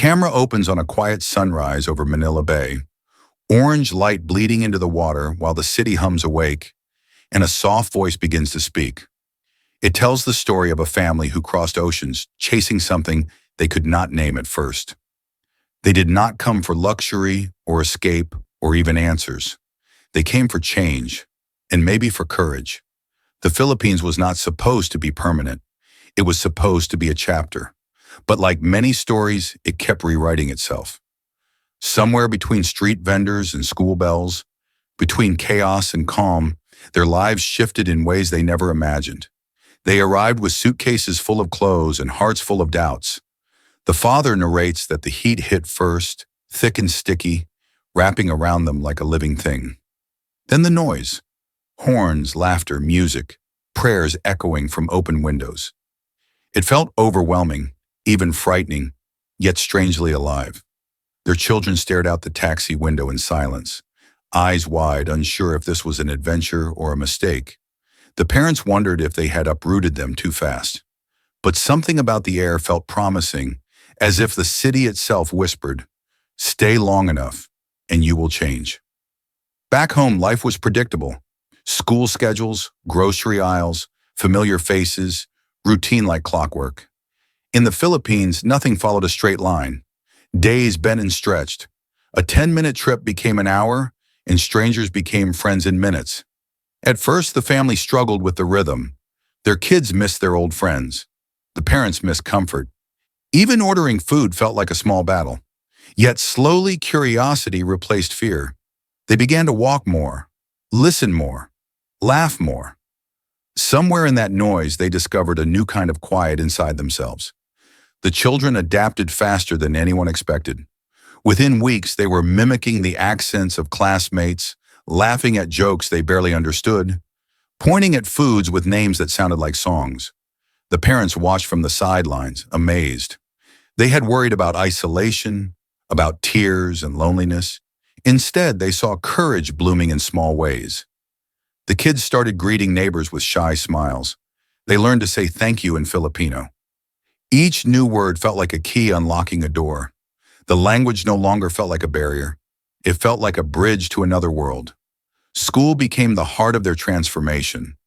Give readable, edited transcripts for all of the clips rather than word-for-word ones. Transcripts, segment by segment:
camera opens on a quiet sunrise over Manila Bay, orange light bleeding into the water while the city hums awake, and a soft voice begins to speak. It tells the story of a family who crossed oceans chasing something they could not name at first. They did not come for luxury or escape or even answers. They came for change, and maybe for courage. The Philippines was not supposed to be permanent. It was supposed to be a chapter. But like many stories, it kept rewriting itself. Somewhere between street vendors and school bells, between chaos and calm, their lives shifted in ways they never imagined. They arrived with suitcases full of clothes and hearts full of doubts. The father narrates that the heat hit first, thick and sticky, wrapping around them like a living thing. Then the noise. Horns, laughter, music, prayers echoing from open windows. It felt overwhelming, even frightening, yet strangely alive. Their children stared out the taxi window in silence, eyes wide, unsure if this was an adventure or a mistake. The parents wondered if they had uprooted them too fast. But something about the air felt promising, as if the city itself whispered, "Stay long enough, and you will change." Back home, life was predictable. School schedules, grocery aisles, familiar faces, routine like clockwork. In the Philippines, nothing followed a straight line. Days bent and stretched. A 10-minute trip became an hour, and strangers became friends in minutes. At first, the family struggled with the rhythm. Their kids missed their old friends. The parents missed comfort. Even ordering food felt like a small battle. Yet slowly, curiosity replaced fear. They began to walk more, listen more, laugh more. Somewhere in that noise, they discovered a new kind of quiet inside themselves. The children adapted faster than anyone expected. Within weeks, they were mimicking the accents of classmates, laughing at jokes they barely understood, pointing at foods with names that sounded like songs. The parents watched from the sidelines, amazed. They had worried about isolation, about tears and loneliness. Instead, they saw courage blooming in small ways. The kids started greeting neighbors with shy smiles. They learned to say thank you in Filipino. Each new word felt like a key unlocking a door. The language no longer felt like a barrier. It felt like a bridge to another world. School became the heart of their transformation.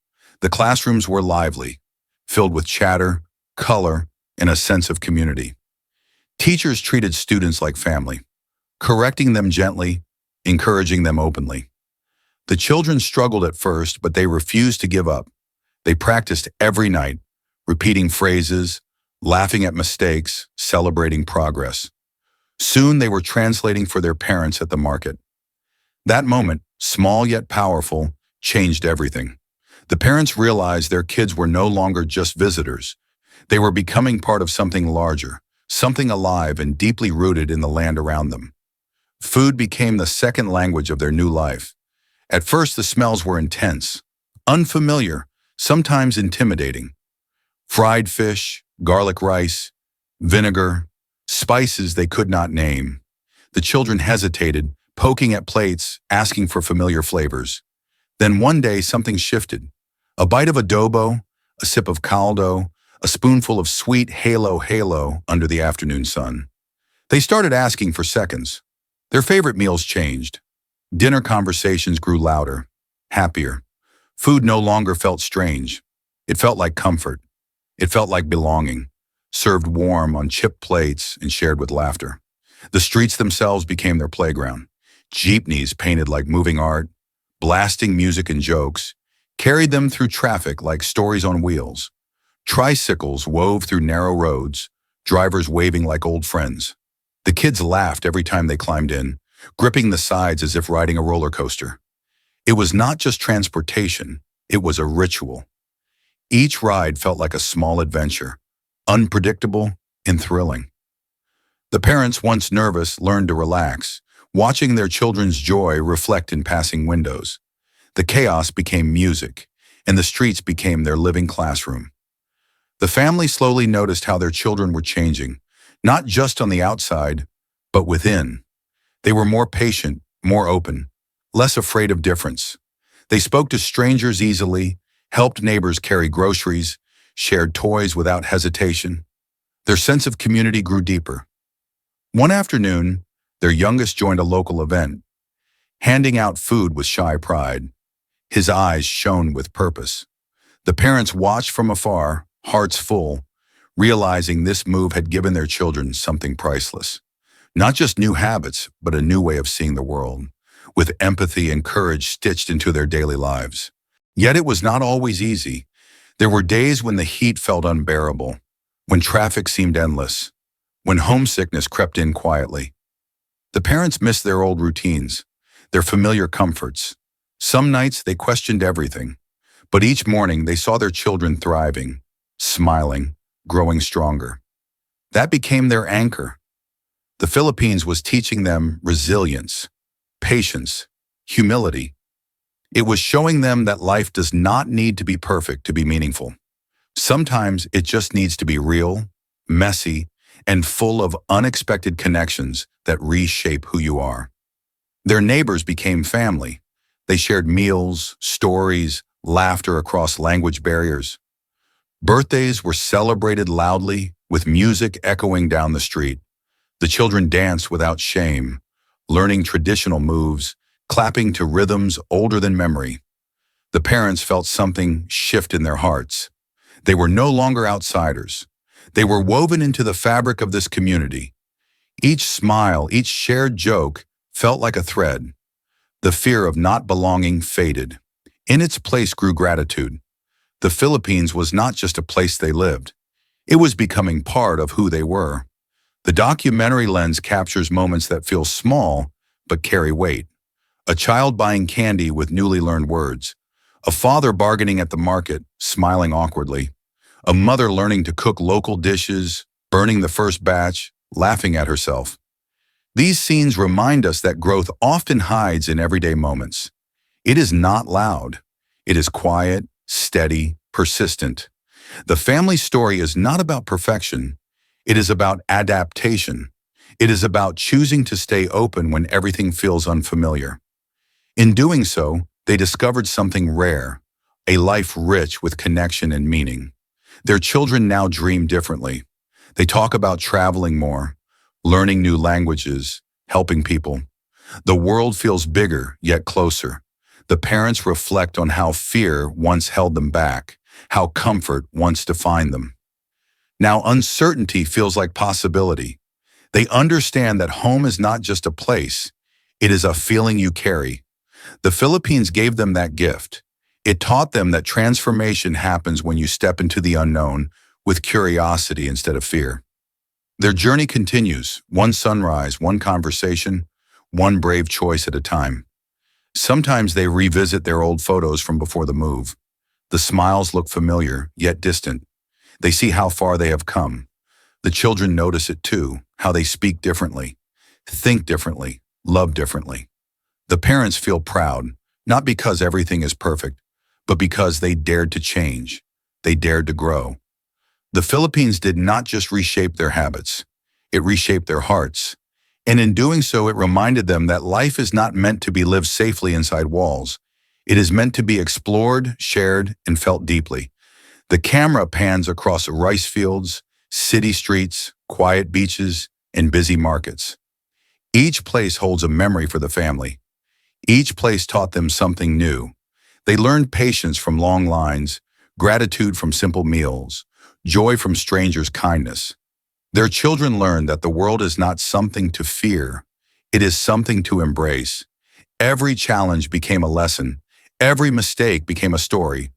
The classrooms were lively, filled with chatter, color, and a sense of community. Teachers treated students like family, correcting them gently, encouraging them openly. The children struggled at first, but they refused to give up. They practiced every night, repeating phrases, laughing at mistakes, celebrating progress. Soon they were translating for their parents at the market. That moment, small yet powerful, changed everything. The parents realized their kids were no longer just visitors. They were becoming part of something larger, something alive and deeply rooted in the land around them. Food became the second language of their new life. At first, the smells were intense, unfamiliar, sometimes intimidating. Fried fish, garlic rice, vinegar, spices they could not name. The children hesitated, poking at plates, asking for familiar flavors. Then one day, something shifted. A bite of adobo, a sip of caldo, a spoonful of sweet halo under the afternoon sun. They started asking for seconds. Their favorite meals changed. Dinner conversations grew louder, happier. Food no longer felt strange. It felt like comfort. It felt like belonging, served warm on chipped plates and shared with laughter. The streets themselves became their playground. Jeepneys painted like moving art, blasting music and jokes, carried them through traffic like stories on wheels. Tricycles wove through narrow roads, drivers waving like old friends. The kids laughed every time they climbed in, gripping the sides as if riding a roller coaster. It was not just transportation, it was a ritual. Each ride felt like a small adventure, unpredictable and thrilling. The parents, once nervous, learned to relax, watching their children's joy reflect in passing windows. The chaos became music, and the streets became their living classroom. The family slowly noticed how their children were changing, not just on the outside, but within. They were more patient, more open, less afraid of difference. They spoke to strangers easily, helped neighbors carry groceries, shared toys without hesitation. Their sense of community grew deeper. One afternoon, their youngest joined a local event, handing out food with shy pride. His eyes shone with purpose. The parents watched from afar, hearts full, realizing this move had given their children something priceless. Not just new habits, but a new way of seeing the world, with empathy and courage stitched into their daily lives. Yet it was not always easy. There were days when the heat felt unbearable, when traffic seemed endless, when homesickness crept in quietly. The parents missed their old routines, their familiar comforts. Some nights they questioned everything, but each morning they saw their children thriving, smiling, growing stronger. That became their anchor. The Philippines was teaching them resilience, patience, humility. It was showing them that life does not need to be perfect to be meaningful. Sometimes it just needs to be real, messy, and full of unexpected connections that reshape who you are. Their neighbors became family. They shared meals, stories, laughter across language barriers. Birthdays were celebrated loudly, with music echoing down the street. The children danced without shame, learning traditional moves, clapping to rhythms older than memory. The parents felt something shift in their hearts. They were no longer outsiders. They were woven into the fabric of this community. Each smile, each shared joke felt like a thread. The fear of not belonging faded. In its place grew gratitude. The Philippines was not just a place they lived. It was becoming part of who they were. The documentary lens captures moments that feel small but carry weight. A child buying candy with newly learned words. A father bargaining at the market, smiling awkwardly. A mother learning to cook local dishes, burning the first batch, laughing at herself. These scenes remind us that growth often hides in everyday moments. It is not loud. It is quiet, steady, persistent. The family story is not about perfection. It is about adaptation. It is about choosing to stay open when everything feels unfamiliar. In doing so, they discovered something rare, a life rich with connection and meaning. Their children now dream differently. They talk about traveling more, learning new languages, helping people. The world feels bigger, yet closer. The parents reflect on how fear once held them back, how comfort once defined them. Now uncertainty feels like possibility. They understand that home is not just a place, it is a feeling you carry. The Philippines gave them that gift. It taught them that transformation happens when you step into the unknown with curiosity instead of fear. Their journey continues, one sunrise, one conversation, one brave choice at a time. Sometimes they revisit their old photos from before the move. The smiles look familiar, yet distant. They see how far they have come. The children notice it too, how they speak differently, think differently, love differently. The parents feel proud, not because everything is perfect, but because they dared to change. They dared to grow. The Philippines did not just reshape their habits, it reshaped their hearts. And in doing so, it reminded them that life is not meant to be lived safely inside walls. It is meant to be explored, shared, and felt deeply. The camera pans across rice fields, city streets, quiet beaches, and busy markets. Each place holds a memory for the family. Each place taught them something new. They learned patience from long lines, gratitude from simple meals, joy from strangers' kindness. Their children learned that the world is not something to fear. It is something to embrace. Every challenge became a lesson. Every mistake became a story.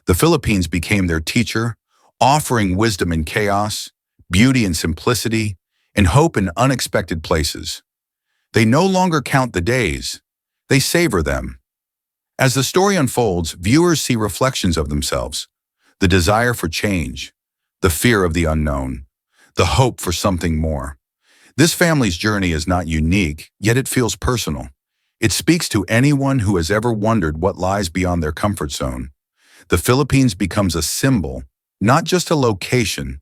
The Philippines became their teacher, offering wisdom in chaos, beauty in simplicity, and hope in unexpected places. They no longer count the days. They savor them. As the story unfolds, viewers see reflections of themselves, the desire for change, the fear of the unknown, the hope for something more. This family's journey is not unique, yet it feels personal. It speaks to anyone who has ever wondered what lies beyond their comfort zone. The Philippines becomes a symbol, not just a location,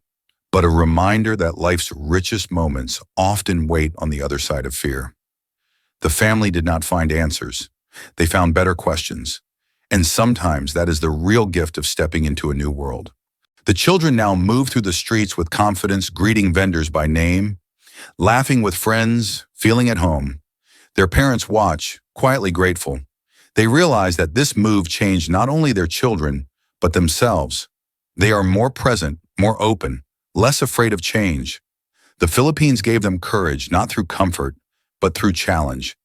but a reminder that life's richest moments often wait on the other side of fear. The family did not find answers. They found better questions. And sometimes that is the real gift of stepping into a new world. The children now move through the streets with confidence, greeting vendors by name, Laughing with friends, feeling at home. Their parents watch, quietly grateful. They realize that this move changed not only their children, but themselves. They are more present, more open, less afraid of change. The Philippines gave them courage not through comfort, but through challenge.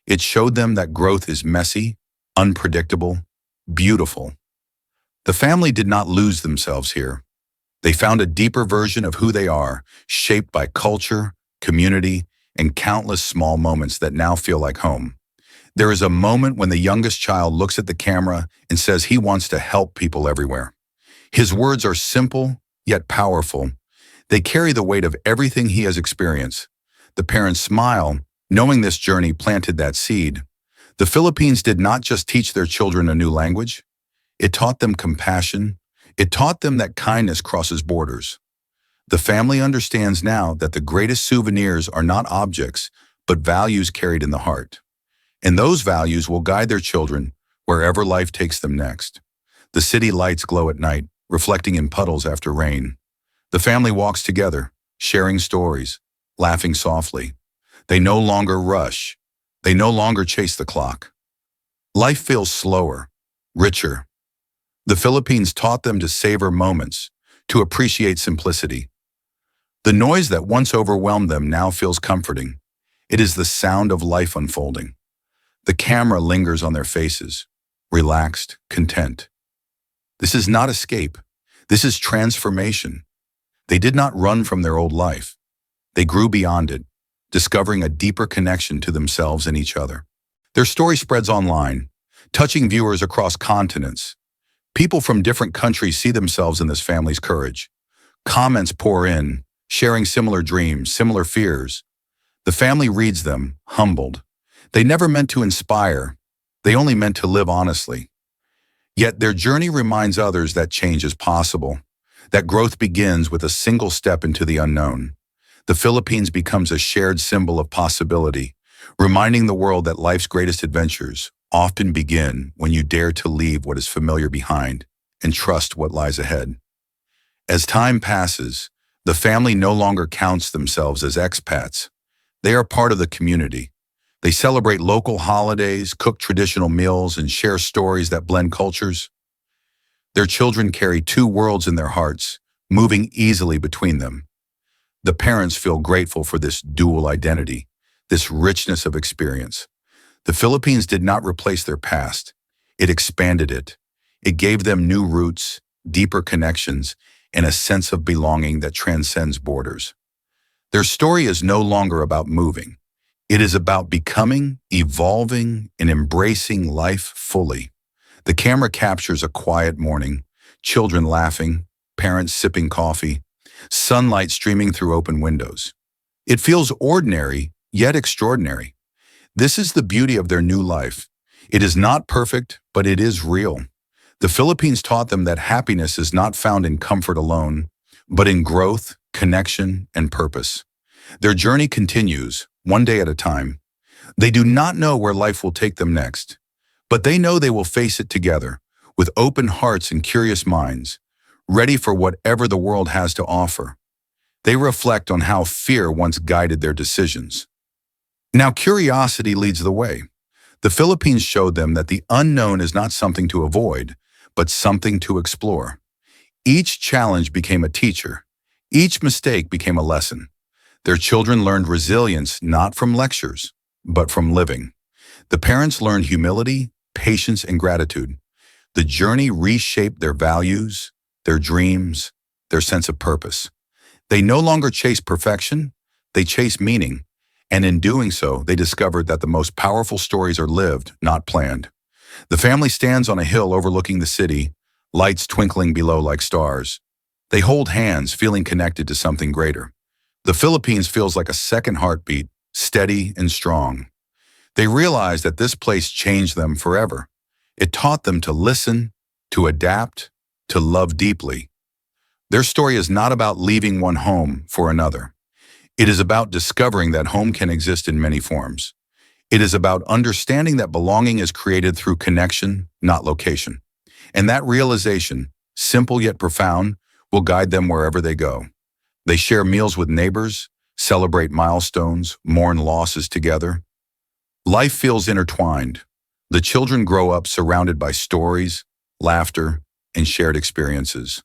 It showed them that growth is messy, unpredictable, beautiful. The family did not lose themselves here. They found a deeper version of who they are, shaped by culture, community, and countless small moments that now feel like home. There is a moment when the youngest child looks at the camera and says he wants to help people everywhere. His words are simple, yet powerful. They carry the weight of everything he has experienced. The parents smile, knowing this journey planted that seed. The Philippines did not just teach their children a new language. It taught them compassion. It taught them that kindness crosses borders. The family understands now that the greatest souvenirs are not objects, but values carried in the heart. And those values will guide their children wherever life takes them next. The city lights glow at night, reflecting in puddles after rain. The family walks together, sharing stories, laughing softly. They no longer rush. They no longer chase the clock. Life feels slower, richer. The Philippines taught them to savor moments, to appreciate simplicity. The noise that once overwhelmed them now feels comforting. It is the sound of life unfolding. The camera lingers on their faces, relaxed, content. This is not escape. This is transformation. They did not run from their old life. They grew beyond it, discovering a deeper connection to themselves and each other. Their story spreads online, touching viewers across continents. People from different countries see themselves in this family's courage. Comments pour in, sharing similar dreams, similar fears. The family reads them, humbled. They never meant to inspire. They only meant to live honestly. Yet their journey reminds others that change is possible, that growth begins with a single step into the unknown. The Philippines becomes a shared symbol of possibility, reminding the world that life's greatest adventures often begin when you dare to leave what is familiar behind and trust what lies ahead. As time passes, the family no longer counts themselves as expats. They are part of the community. They celebrate local holidays, cook traditional meals, and share stories that blend cultures. Their children carry two worlds in their hearts, moving easily between them. The parents feel grateful for this dual identity, this richness of experience. The Philippines did not replace their past. It expanded it. It gave them new roots, deeper connections, and a sense of belonging that transcends borders. Their story is no longer about moving. It is about becoming, evolving, and embracing life fully. The camera captures a quiet morning, children laughing, parents sipping coffee, sunlight streaming through open windows. It feels ordinary, yet extraordinary. This is the beauty of their new life. It is not perfect, but it is real. The Philippines taught them that happiness is not found in comfort alone, but in growth, connection, and purpose. Their journey continues, one day at a time. They do not know where life will take them next, but they know they will face it together, with open hearts and curious minds, ready for whatever the world has to offer. They reflect on how fear once guided their decisions. Now curiosity leads the way. The Philippines showed them that the unknown is not something to avoid, but something to explore. Each challenge became a teacher. Each mistake became a lesson. Their children learned resilience not from lectures, but from living. The parents learned humility, patience, and gratitude. The journey reshaped their values, their dreams, their sense of purpose. They no longer chase perfection, they chase meaning. And in doing so, they discovered that the most powerful stories are lived, not planned. The family stands on a hill overlooking the city, lights twinkling below like stars. They hold hands, feeling connected to something greater. The Philippines feels like a second heartbeat, steady and strong. They realize that this place changed them forever. It taught them to listen, to adapt, to love deeply. Their story is not about leaving one home for another. It is about discovering that home can exist in many forms. It is about understanding that belonging is created through connection, not location. And that realization, simple yet profound, will guide them wherever they go. They share meals with neighbors, celebrate milestones, mourn losses together. Life feels intertwined. The children grow up surrounded by stories, laughter, and shared experiences.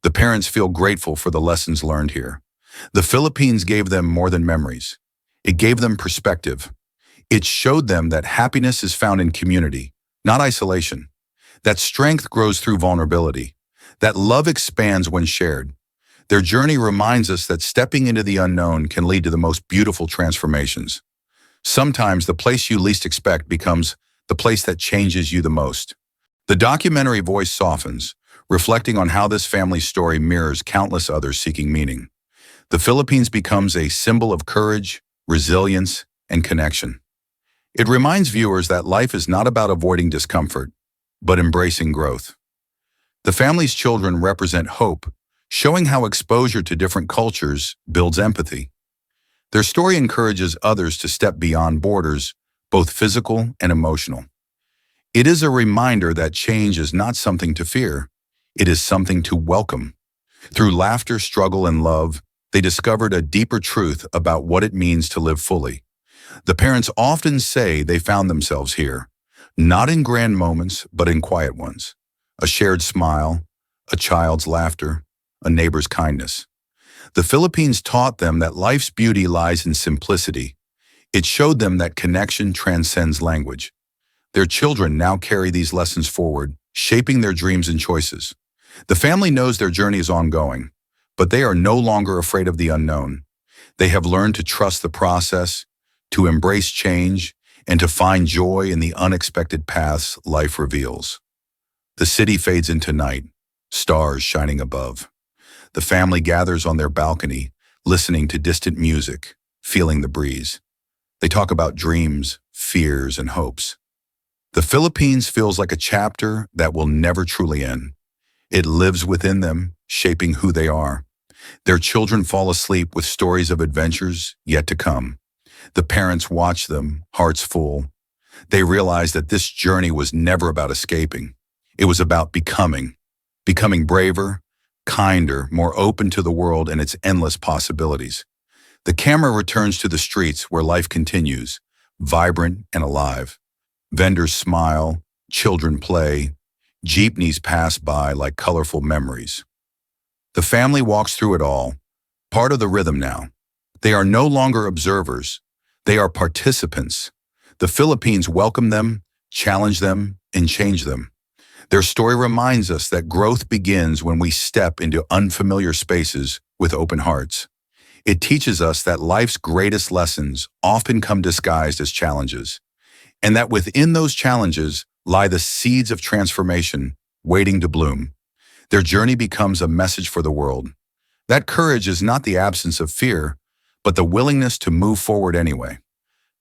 The parents feel grateful for the lessons learned here. The Philippines gave them more than memories. It gave them perspective. It showed them that happiness is found in community, not isolation. That strength grows through vulnerability. That love expands when shared. Their journey reminds us that stepping into the unknown can lead to the most beautiful transformations. Sometimes the place you least expect becomes the place that changes you the most. The documentary voice softens, reflecting on how this family's story mirrors countless others seeking meaning. The Philippines becomes a symbol of courage, resilience, and connection. It reminds viewers that life is not about avoiding discomfort, but embracing growth. The family's children represent hope, showing how exposure to different cultures builds empathy. Their story encourages others to step beyond borders, both physical and emotional. It is a reminder that change is not something to fear, it is something to welcome. Through laughter, struggle, and love, they discovered a deeper truth about what it means to live fully. The parents often say they found themselves here, not in grand moments, but in quiet ones. A shared smile, a child's laughter, a neighbor's kindness. The Philippines taught them that life's beauty lies in simplicity. It showed them that connection transcends language. Their children now carry these lessons forward, shaping their dreams and choices. The family knows their journey is ongoing, but they are no longer afraid of the unknown. They have learned to trust the process, to embrace change, and to find joy in the unexpected paths life reveals. The city fades into night, stars shining above. The family gathers on their balcony, listening to distant music, feeling the breeze. They talk about dreams, fears, and hopes. The Philippines feels like a chapter that will never truly end. It lives within them, shaping who they are. Their children fall asleep with stories of adventures yet to come. The parents watch them, hearts full. They realize that this journey was never about escaping. It was about becoming braver, kinder, more open to the world and its endless possibilities. The camera returns to the streets where life continues, vibrant and alive. Vendors smile, children play, jeepneys pass by like colorful memories. The family walks through it all, part of the rhythm now. They are no longer observers, they are participants. The Philippines welcome them, challenge them, and change them. Their story reminds us that growth begins when we step into unfamiliar spaces with open hearts. It teaches us that life's greatest lessons often come disguised as challenges, and that within those challenges lie the seeds of transformation waiting to bloom. Their journey becomes a message for the world. That courage is not the absence of fear, but the willingness to move forward anyway.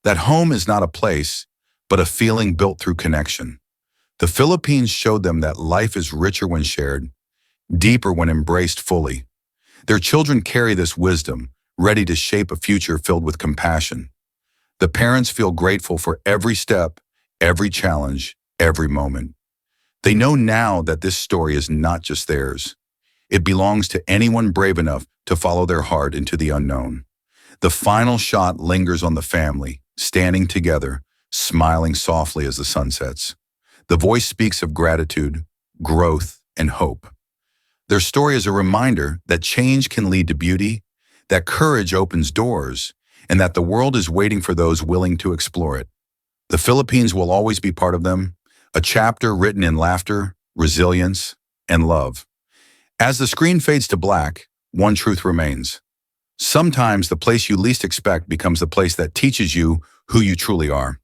That home is not a place, but a feeling built through connection. The Philippines showed them that life is richer when shared, deeper when embraced fully. Their children carry this wisdom, ready to shape a future filled with compassion. The parents feel grateful for every step, every challenge, every moment. They know now that this story is not just theirs. It belongs to anyone brave enough to follow their heart into the unknown. The final shot lingers on the family, standing together, smiling softly as the sun sets. The voice speaks of gratitude, growth, and hope. Their story is a reminder that change can lead to beauty, that courage opens doors, and that the world is waiting for those willing to explore it. The Philippines will always be part of them, a chapter written in laughter, resilience, and love. As the screen fades to black, one truth remains. Sometimes the place you least expect becomes the place that teaches you who you truly are.